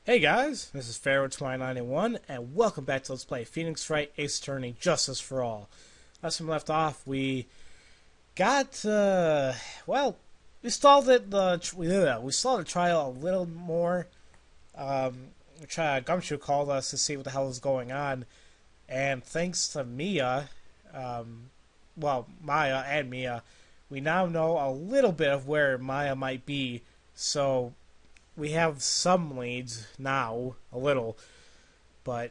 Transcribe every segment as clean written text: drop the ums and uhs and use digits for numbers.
Hey guys, this is Pharaoh 2091, and welcome back to Let's Play Phoenix Wright Ace Attorney Justice for All. Last time we left off, we got, we stalled it, we stalled the trial a little more. Gumshoe called us to see what the hell is going on, and thanks to Mia, Maya and Mia, we now know a little bit of where Maya might be, so we have some leads now, a little, but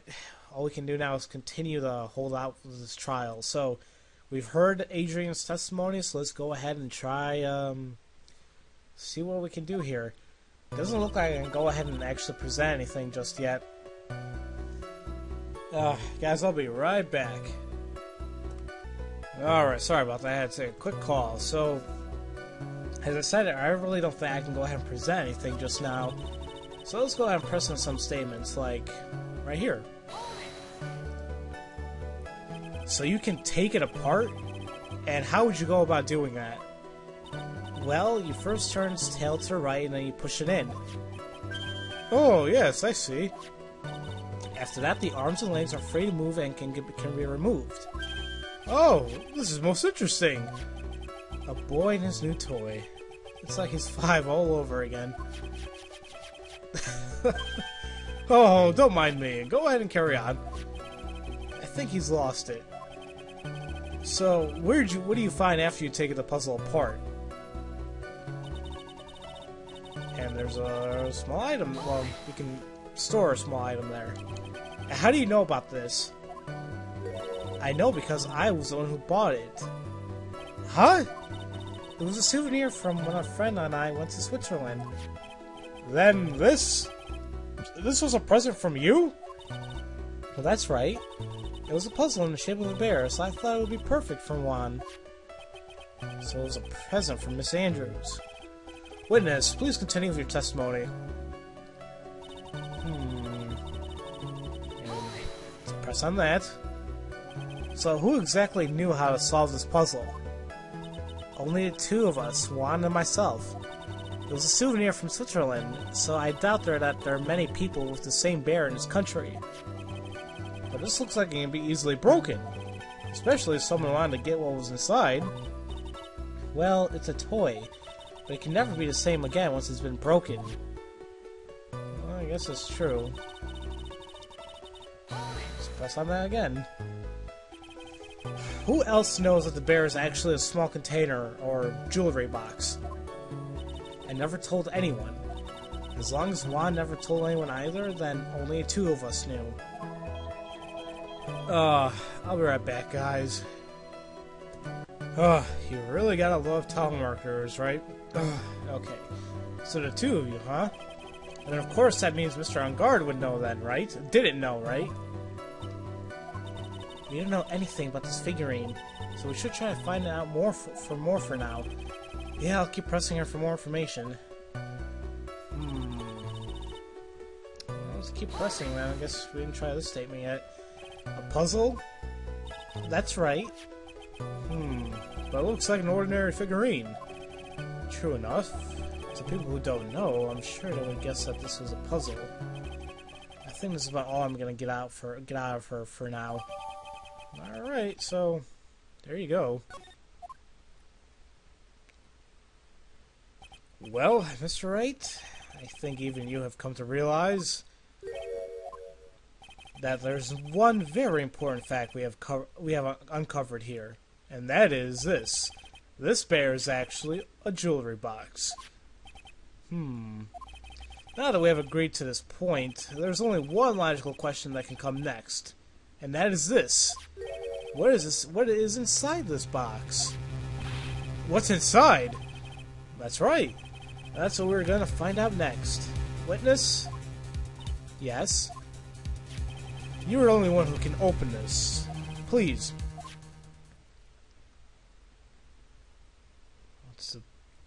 all we can do now is continue to hold out for this trial. So we've heard Adrian's testimony, so let's go ahead and try, see what we can do here. Doesn't look like I can go ahead and actually present anything just yet. Guys, I'll be right back. Alright, sorry about that. I had to take a quick call. So, as I said, I really don't think I can go ahead and present anything just now. So let's go ahead and press on some statements, like right here. So you can take it apart? And how would you go about doing that? Well, you first turn its tail to the right and then you push it in. Oh, yes, I see. After that, the arms and legs are free to move and can be removed. Oh, this is most interesting. A boy and his new toy. It's like he's 5 all over again. Oh, don't mind me. Go ahead and carry on. I think he's lost it. So, what do you find after you take the puzzle apart? And there's a small item. Well, you can store a small item there. How do you know about this? I know because I was the one who bought it. Huh? It was a souvenir from when a friend and I went to Switzerland. Then this was a present from you? Well, that's right. It was a puzzle in the shape of a bear, so I thought it would be perfect for Juan. So it was a present from Miss Andrews. Witness, please continue with your testimony. And press on that. So who exactly knew how to solve this puzzle? Only the two of us, Juan and myself. It was a souvenir from Switzerland, so I doubt that there are many people with the same bear in this country. But this looks like it can be easily broken, especially if someone wanted to get what was inside. Well, it's a toy, but it can never be the same again once it's been broken. Well, I guess it's true. Let's press on that again. Who else knows that the bear is actually a small container or jewelry box? I never told anyone. As long as Juan never told anyone either, then only two of us knew. I'll be right back, guys. You really gotta love telemarketers, right? Okay. So the two of you, huh? And of course that means Mr. On Guard would know then, right? Didn't know, right? We don't know anything about this figurine, so we should try to find out more for now. Yeah, I'll keep pressing her for more information. Let's keep pressing, man. I guess we didn't try this statement yet. A puzzle? That's right. But it looks like an ordinary figurine. True enough. To people who don't know, I'm sure they would guess that this was a puzzle. I think this is about all I'm gonna get out of her for now. Alright, so there you go. Well, Mr. Wright, I think even you have come to realize that there's one very important fact we have uncovered here, and that is this. This bear is actually a jewelry box. Now that we have agreed to this point, there's only one logical question that can come next, and that is this. What is this? What is inside this box? What's inside? That's right. That's what we're gonna find out next. Witness? Yes? You're the only one who can open this. Please.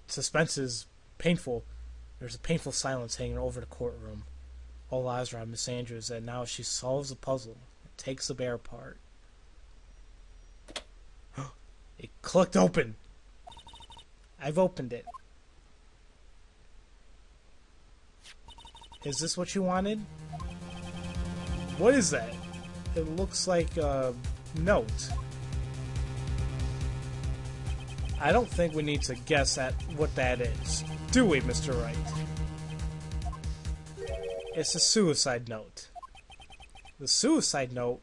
Suspense is painful. There's a painful silence hanging over the courtroom. All eyes are on Miss Andrews, and now she solves the puzzle and takes the bear apart. It clicked open. I've opened it. Is this what you wanted? What is that? It looks like a note. I don't think we need to guess at what that is. Do we, Mr. Wright? It's a suicide note. The suicide note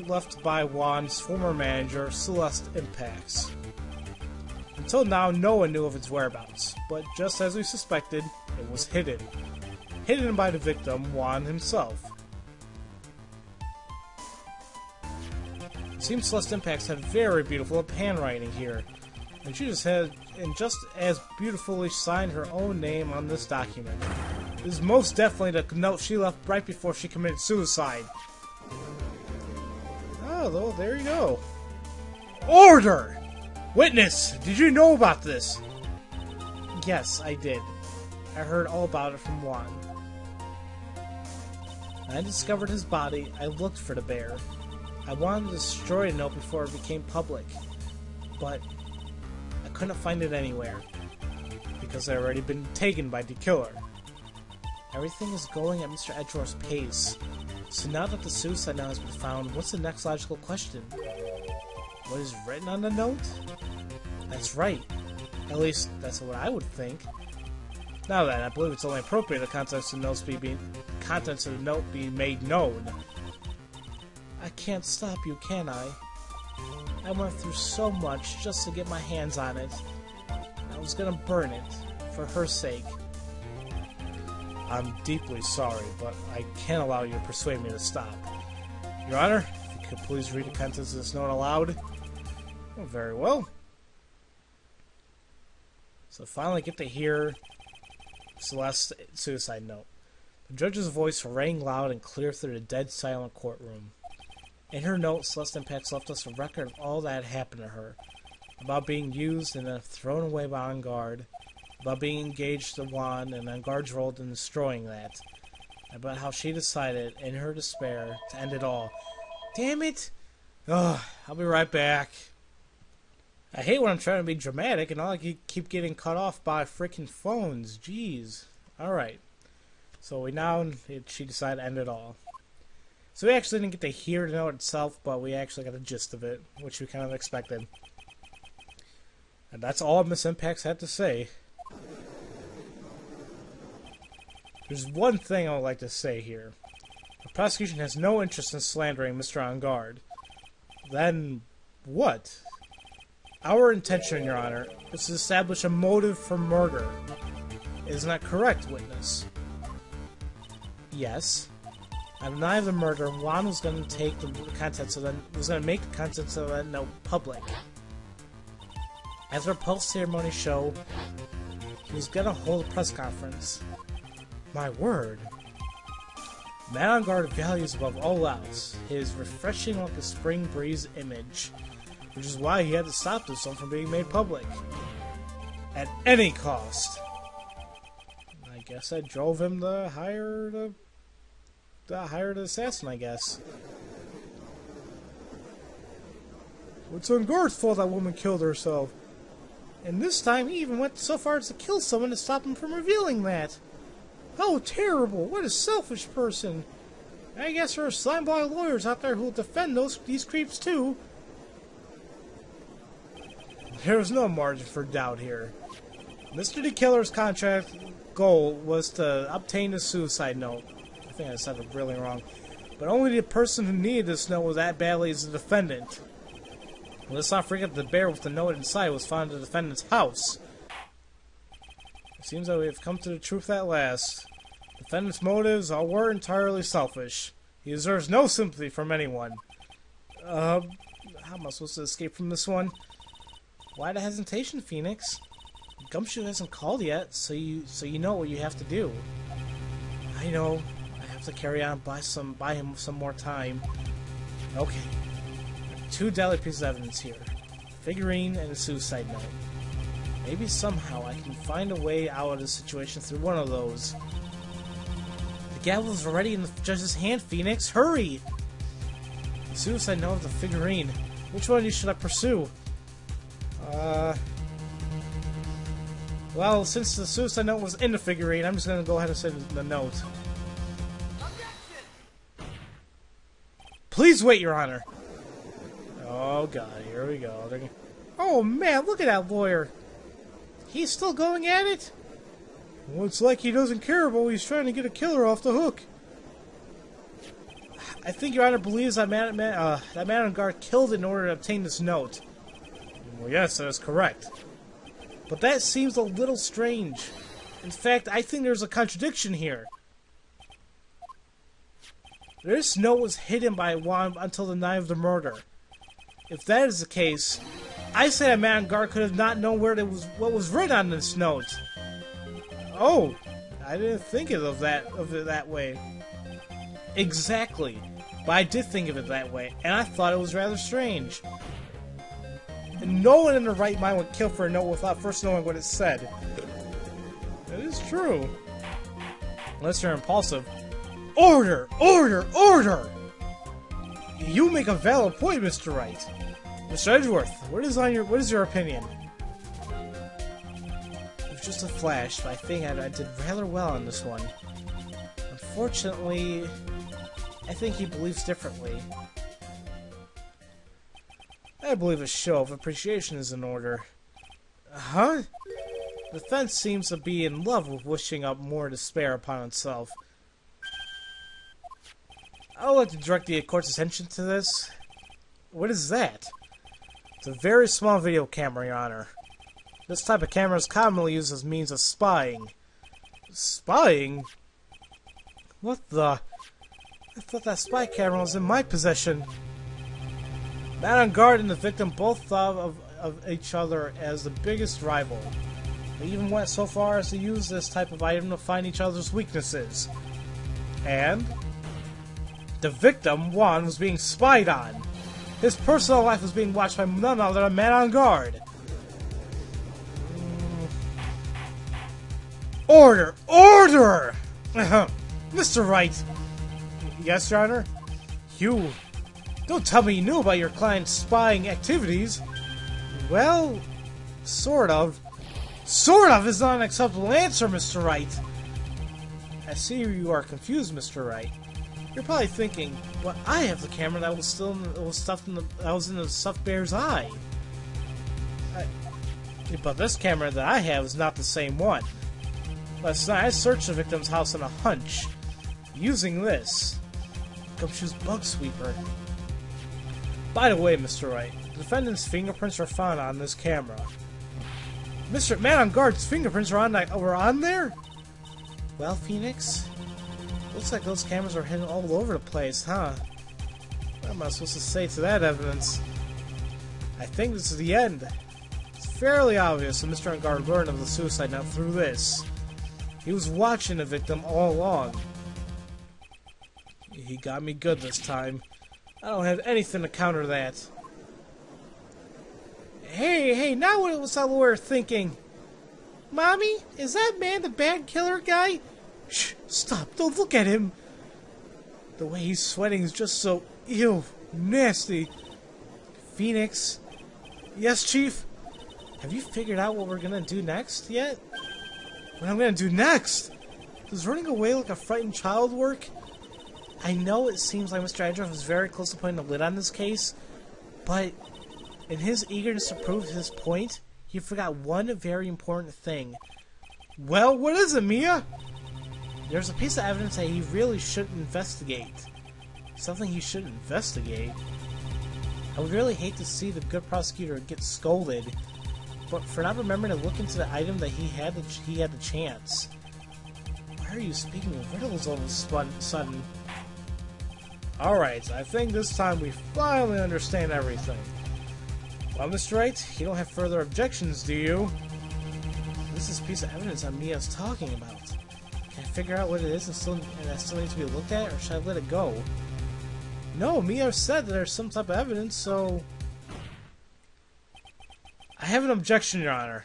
left by Juan's former manager, Celeste Impax. Until now, no one knew of its whereabouts, but just as we suspected, it was hidden. Hidden by the victim, Juan himself. It seems Celeste Impax had very beautiful handwriting here, and she just as beautifully signed her own name on this document. This is most definitely the note she left right before she committed suicide. Oh, well, there you go. Order! Witness, did you know about this? Yes, I did. I heard all about it from Juan. When I discovered his body, I looked for the bear. I wanted to destroy the note before it became public, but I couldn't find it anywhere, because it had already been taken by the killer. Everything is going at Mr. Edgeworth's pace, so now that the suicide note has been found, what's the next logical question? What is written on the note? That's right. At least, that's what I would think. Now then, I believe it's only appropriate the contents of the note be made known. I can't stop you, can I? I went through so much just to get my hands on it. I was gonna burn it, for her sake. I'm deeply sorry, but I can't allow you to persuade me to stop. Your Honor, if you could please read the contents of this note aloud. Oh, very well. So finally get to hear Celeste's suicide note. The judge's voice rang loud and clear through the dead silent courtroom. In her note, Celeste Impax left us a record of all that had happened to her. About being used and then thrown away by On Guard. About being engaged to Juan and On Guard's role in destroying that. About how she decided, in her despair, to end it all. Damn it! Ugh, I'll be right back. I hate when I'm trying to be dramatic and all I keep getting cut off by freaking phones. Jeez. Alright. So she decided to end it all. So we actually didn't get to hear the note itself, but we actually got the gist of it, which we kind of expected. And that's all Miss Impax had to say. There's one thing I would like to say here. The prosecution has no interest in slandering Mr. On Guard. Then what? Our intention, Your Honor, is to establish a motive for murder. Isn't that correct, witness? Yes. I deny the murder. Juan was going to take the contents of make the contents of that note public. As our post-ceremony show, he was going to hold a press conference. My word. Man On Guard values above all else his refreshing like a spring breeze image, which is why he had to stop this one from being made public. At any cost. I guess I drove him to hire the assassin, I guess. It's On Guard's fault that woman killed herself. And this time he even went so far as to kill someone to stop him from revealing that. How terrible! What a selfish person! I guess there are slimeball lawyers out there who will defend these creeps too. There was no margin for doubt here. Mr. the Killer's contract goal was to obtain the suicide note. I think I said it really wrong. But only the person who needed this note was that badly as the defendant. Let's not forget the bear with the note inside was found in the defendant's house. It seems that we have come to the truth at last. The defendant's motives were entirely selfish. He deserves no sympathy from anyone. How am I supposed to escape from this one? Why the hesitation, Phoenix? Gumshoe hasn't called yet, so you know what you have to do. I know. I have to carry on buy him some more time. Okay. Two deadly pieces of evidence here. Figurine and a suicide note. Maybe somehow I can find a way out of this situation through one of those. The gavel is already in the judge's hand, Phoenix. Hurry! The suicide note of the figurine. Which one of you should I pursue? Well, since the suicide note was in the figurine, I'm just gonna go ahead and say the note. Please wait, Your Honor. Oh god, here we go. Oh man, look at that lawyer. He's still going at it? Well, it's like he doesn't care about he's trying to get a killer off the hook. I think Your Honor believes that man on guard killed in order to obtain this note. Well, yes, that is correct. But that seems a little strange. In fact, I think there's a contradiction here. This note was hidden by Juan until the night of the murder. If that is the case, I say that man on guard could have not known what was written on this note. Oh, I didn't think of it that way. Exactly, but I did think of it that way, and I thought it was rather strange. And no one in their right mind would kill for a note without first knowing what it said. That is true. Unless you're impulsive. Order! Order! Order! You make a valid point, Mr. Wright. Mr. Edgeworth, what is your opinion? It was just a flash, but I think I did rather well on this one. Unfortunately, I think he believes differently. I believe a show of appreciation is in order. Huh? The defense seems to be in love with wishing up more despair upon itself. I would like to direct the court's attention to this. What is that? It's a very small video camera, Your Honor. This type of camera is commonly used as means of spying. Spying? What the? I thought that spy camera was in my possession. Man on guard and the victim both thought of each other as the biggest rival. They even went so far as to use this type of item to find each other's weaknesses. And the victim, Juan, was being spied on. His personal life was being watched by none other than Man on Guard. Order! Order! Mr. Wright! Yes, Your Honor? You... Don't tell me you knew about your client's spying activities. Well, sort of. Sort of is not an acceptable answer, Mr. Wright. I see you are confused, Mr. Wright. You're probably thinking, well, I have the camera that was in the stuffed bear's eye. But this camera that I have is not the same one. Last night I searched the victim's house on a hunch, using this Gumshoe's bug sweeper. By the way, Mr. Wright, the defendant's fingerprints were found on this camera. Mr. Man on Guard's fingerprints were on there? Well, Phoenix, looks like those cameras are hidden all over the place, huh? What am I supposed to say to that evidence? I think this is the end. It's fairly obvious that Mr. On Guard learned of the suicide note through this. He was watching the victim all along. He got me good this time. I don't have anything to counter that. Hey, now what was that lawyer thinking? Mommy, is that man the bad killer guy? Shh, stop, don't look at him. The way he's sweating is just so, ew, nasty. Phoenix? Yes, Chief? Have you figured out what we're gonna do next yet? What I'm gonna do next? Does running away like a frightened child work? I know it seems like Mr. Edgeworth was very close to putting a lid on this case, but in his eagerness to prove his point, he forgot one very important thing. Well, what is it, Mia? There's a piece of evidence that he really shouldn't investigate. Something he should investigate? I would really hate to see the good prosecutor get scolded, but for not remembering to look into the item that he had the chance. Why are you speaking of riddles all of a sudden? Alright, I think this time we finally understand everything. Well, Mr. Wright, you don't have further objections, do you? This is a piece of evidence that Mia's talking about. Can I figure out what it is and that still needs to be looked at, or should I let it go? No, Mia said that there's some type of evidence, so... I have an objection, Your Honor.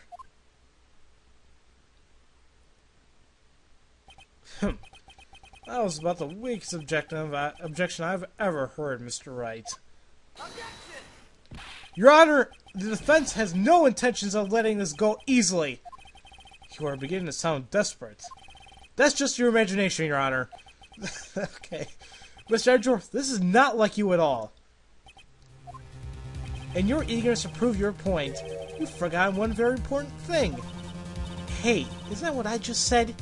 That was about the weakest objection I've ever heard, Mr. Wright. Objection! Your Honor, the defense has no intentions of letting this go easily. You are beginning to sound desperate. That's just your imagination, Your Honor. Okay. Mr. Edgeworth, this is not like you at all. In your eagerness to prove your point, you've forgotten one very important thing. Hey, isn't that what I just said?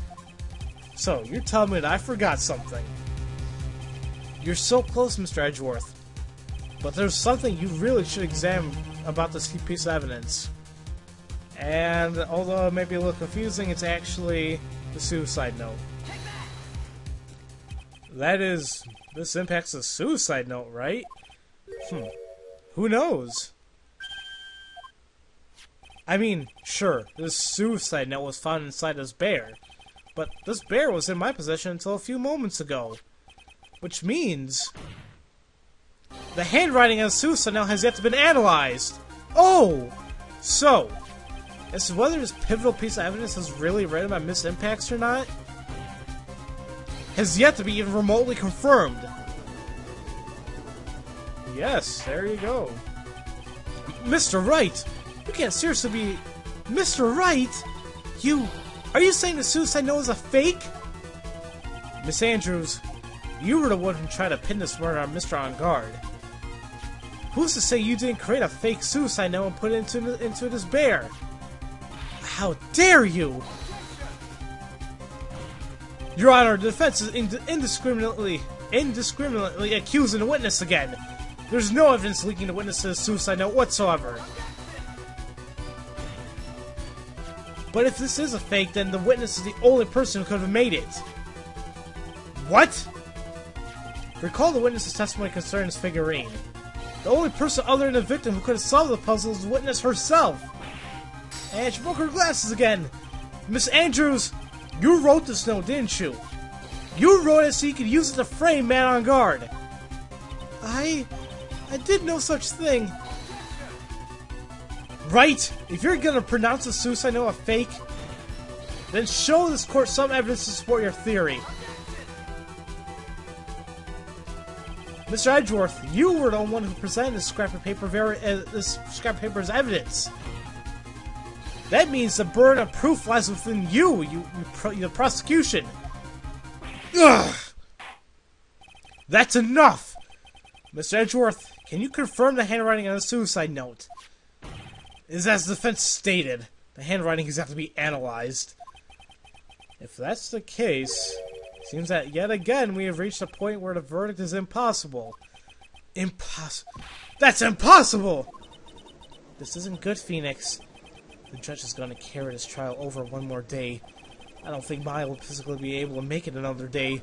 So, you're telling me that I forgot something. You're so close, Mr. Edgeworth. But there's something you really should examine about this piece of evidence. And, although it may be a little confusing, it's actually the suicide note. That is, this impacts the suicide note, right? Who knows? I mean, sure, this suicide note was found inside this bear. But this bear was in my possession until a few moments ago. Which means the handwriting on the suicide note has yet to be analyzed. Oh! So, as to whether this pivotal piece of evidence is really written by Miss Impacts or not, has yet to be even remotely confirmed. Yes, there you go. Mr. Wright! You can't seriously be... Mr. Wright? Are you saying the suicide note is a fake? Miss Andrews, you were the one who tried to pin this murder on Mr. On Guard. Who's to say you didn't create a fake suicide note and put it into this bear? How dare you! Your Honor, the defense is indiscriminately accusing the witness again. There's no evidence linking the witness to the suicide note whatsoever. But if this is a fake, then the witness is the only person who could have made it. What? Recall the witness's testimony concerning this figurine. The only person other than the victim who could have solved the puzzle is the witness herself. And she broke her glasses again. Miss Andrews, you wrote this note, didn't you? You wrote it so you could use it to frame Man on Guard. I did no such thing. Right? If you're gonna pronounce the suicide note a fake, then show this court some evidence to support your theory. Mr. Edgeworth, you were the one who presented this scrap of paper as evidence. That means the burden of proof lies within you, the prosecution. Ugh! That's enough! Mr. Edgeworth, can you confirm the handwriting on the suicide note? It is as the defense stated. The handwriting has to be analyzed. If that's the case, it seems that yet again we have reached a point where the verdict is impossible. That's impossible! This isn't good, Phoenix. The judge is going to carry this trial over one more day. I don't think Maya will physically be able to make it another day.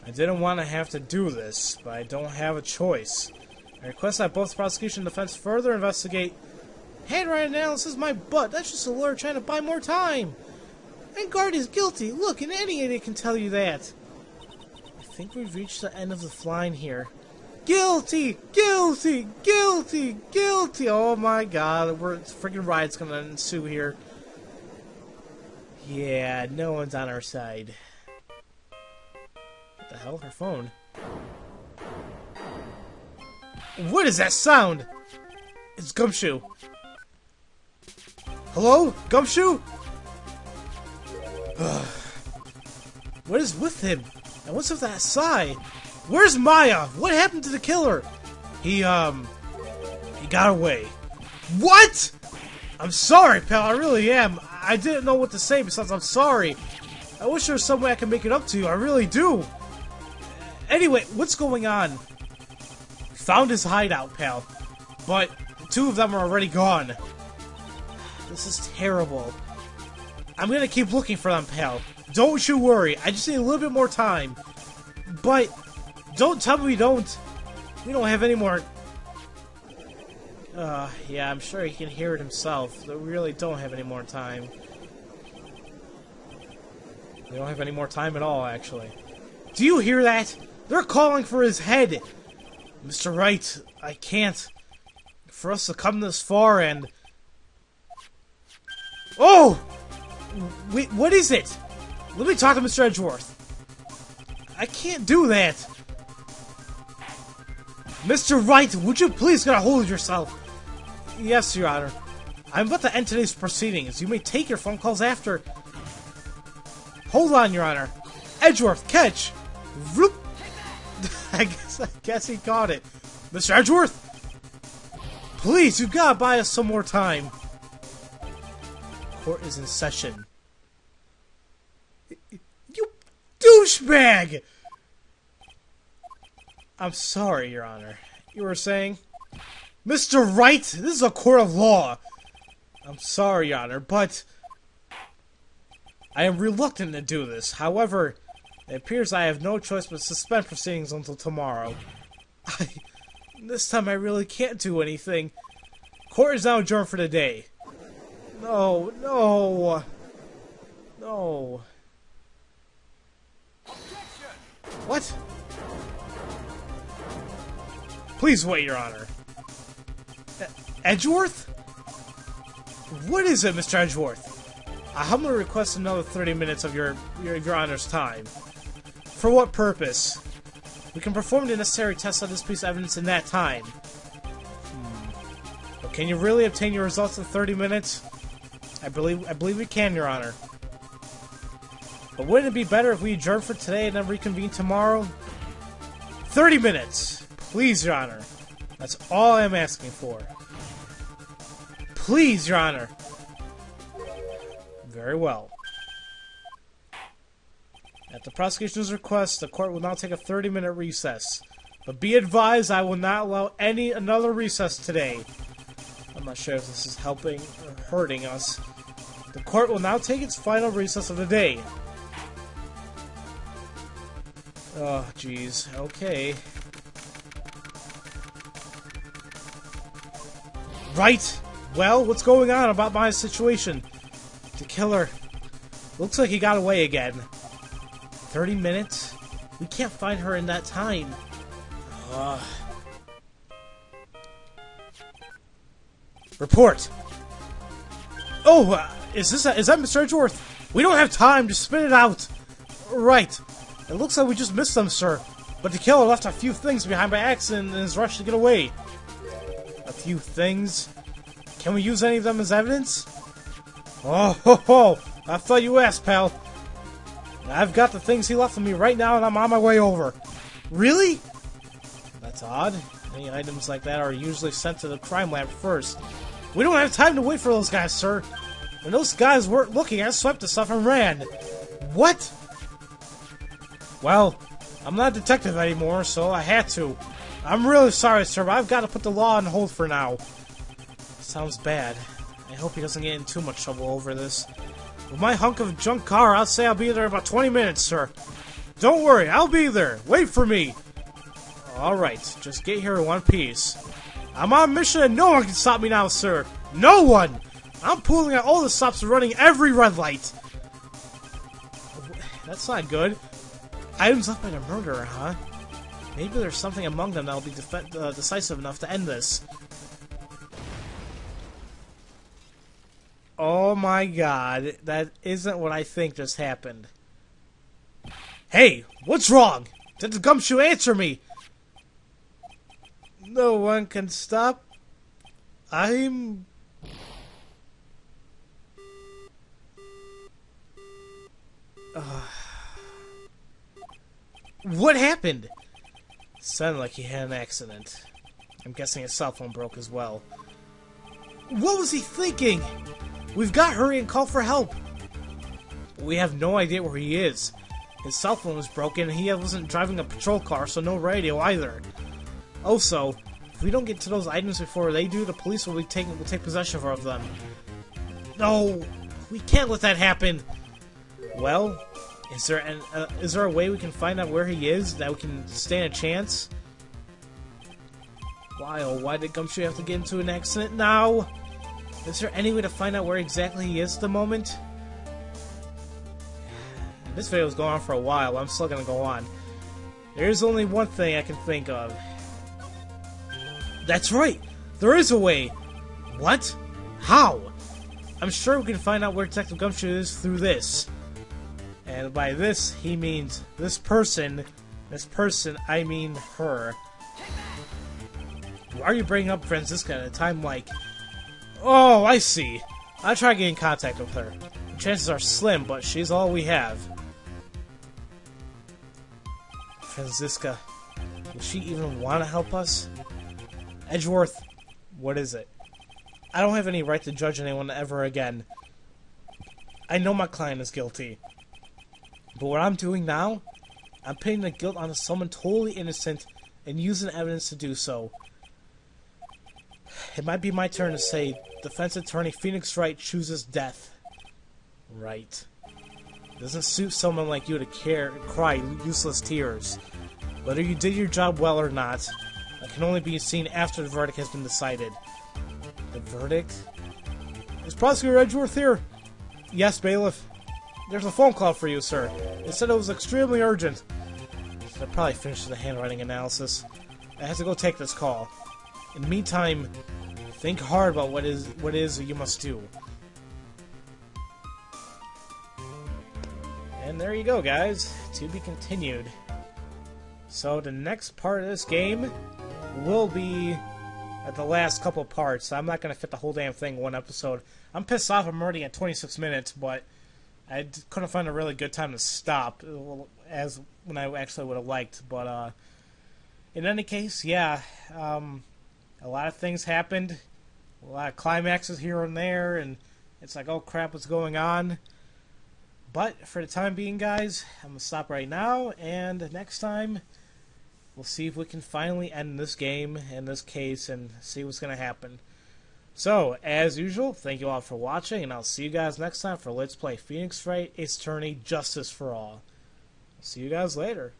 I didn't want to have to do this, but I don't have a choice. I request that both prosecution and defense further investigate. Handwriting analysis, my butt. That's just a lawyer trying to buy more time. And Guard is guilty. Look, and any idiot can tell you that. I think we've reached the end of the line here. Guilty! Guilty! Guilty! Guilty! Oh my god, freaking riot's gonna ensue here. Yeah, no one's on our side. What the hell? Her phone. What is that sound? It's Gumshoe. Hello? Gumshoe? What is with him? And what's with that sigh? Where's Maya? What happened to the killer? He got away. What? I'm sorry, pal. I really am. I didn't know what to say besides I'm sorry. I wish there was some way I could make it up to you. I really do. Anyway, what's going on? Found his hideout, pal. But the two of them are already gone. This is terrible. I'm gonna keep looking for them, pal. Don't you worry. I just need a little bit more time. But don't tell me we don't have any more. Yeah, I'm sure he can hear it himself. We really don't have any more time. We don't have any more time at all, actually. Do you hear that? They're calling for his head! Mr. Wright, I can't. For us to come this far and... Oh! Wait, what is it? Let me talk to Mr. Edgeworth. I can't do that. Mr. Wright, would you please get a hold of yourself? Yes, Your Honor. I'm about to end today's proceedings. You may take your phone calls after. Hold on, Your Honor. Edgeworth, catch! Vroop. I guess he caught it. Mr. Edgeworth! Please, you gotta buy us some more time. Court is in session. You douchebag! I'm sorry, Your Honor. You were saying? Mr. Wright, this is a court of law. I'm sorry, Your Honor, but I am reluctant to do this. However, it appears I have no choice but to suspend proceedings until tomorrow. This time I really can't do anything. Court is now adjourned for the day. No, no. No. What? Please wait, Your Honor. Edgeworth? What is it, Mr. Edgeworth? I humbly request another 30 minutes of your Honor's time. For what purpose? We can perform the necessary tests on this piece of evidence in that time. But can you really obtain your results in 30 minutes? I believe we can, Your Honor. But wouldn't it be better if we adjourn for today and then reconvene tomorrow? 30 minutes! Please, Your Honor. That's all I'm asking for. Please, Your Honor. Very well. At the prosecution's request, the court will now take a 30-minute recess. But be advised, I will not allow another recess today. I'm not sure if this is helping or hurting us. The court will now take its final recess of the day. Oh, jeez. Okay. Right! Well, what's going on about my situation? The killer. Looks like he got away again. 30 minutes? We can't find her in that time. Report! Oh, is that Mr. Edgeworth? We don't have time to spit it out! Right. It looks like we just missed them, sir. But the killer left a few things behind by accident and is rushed to get away. A few things? Can we use any of them as evidence? Oh, ho, ho! I thought you asked, pal. I've got the things he left for me right now, and I'm on my way over. Really? That's odd. Any items like that are usually sent to the crime lab first. We don't have time to wait for those guys, sir. When those guys weren't looking, I swept the stuff and ran. What? Well, I'm not a detective anymore, so I had to. I'm really sorry, sir, but I've got to put the law on hold for now. Sounds bad. I hope he doesn't get in too much trouble over this. With my hunk of junk car, I'll say I'll be there in about 20 minutes, sir. Don't worry, I'll be there. Wait for me. Alright, just get here in one piece. I'm on a mission and no one can stop me now, sir. No one! I'm pulling out all the stops and running every red light. That's not good. Items left by the murderer, huh? Maybe there's something among them that will be decisive enough to end this. Oh my god, that isn't what I think just happened. Hey, what's wrong? Did the gumshoe answer me? No one can stop. I'm... What happened? Sounded like he had an accident. I'm guessing his cell phone broke as well. What was he thinking? We've got to hurry and call for help. We have no idea where he is. His cell phone was broken and he wasn't driving a patrol car, so no radio either. Also, if we don't get to those items before they do, the police will take possession of them. No, we can't let that happen. Well, is there a way we can find out where he is, that we can stand a chance? Why, oh, why did Gumshoe have to get into an accident now? Is there any way to find out where exactly he is at the moment? This video's going on for a while, I'm still gonna go on. There's only one thing I can think of. That's right! There is a way! What? How? I'm sure we can find out where Detective Gumshoe is through this. And by this, he means this person. This person, I mean her. Why are you bringing up Franziska at a time like... Oh, I see. I try getting in contact with her. The chances are slim, but she's all we have. Franziska, will she even want to help us? Edgeworth, what is it? I don't have any right to judge anyone ever again. I know my client is guilty. But what I'm doing now, I'm pinning the guilt onto someone totally innocent and using evidence to do so. It might be my turn to say, defense attorney Phoenix Wright chooses death. Right. It doesn't suit someone like you to cry useless tears. Whether you did your job well or not, it can only be seen after the verdict has been decided. The verdict? Is Prosecutor Edgeworth here? Yes, bailiff. There's a phone call for you, sir. It said it was extremely urgent. I probably finished the handwriting analysis. I have to go take this call. In the meantime, think hard about what is you must do. And there you go, guys. To be continued. So the next part of this game will be at the last couple parts. I'm not going to fit the whole damn thing in one episode. I'm pissed off I'm already at 26 minutes, but I couldn't find a really good time to stop, as when I actually would have liked. But in any case, yeah, a lot of things happened, a lot of climaxes here and there, and it's like, oh crap, what's going on? But for the time being, guys, I'm going to stop right now, and next time, we'll see if we can finally end this game and this case and see what's going to happen. So, as usual, thank you all for watching, and I'll see you guys next time for Let's Play Phoenix Wright Ace Attorney Justice for All. See you guys later.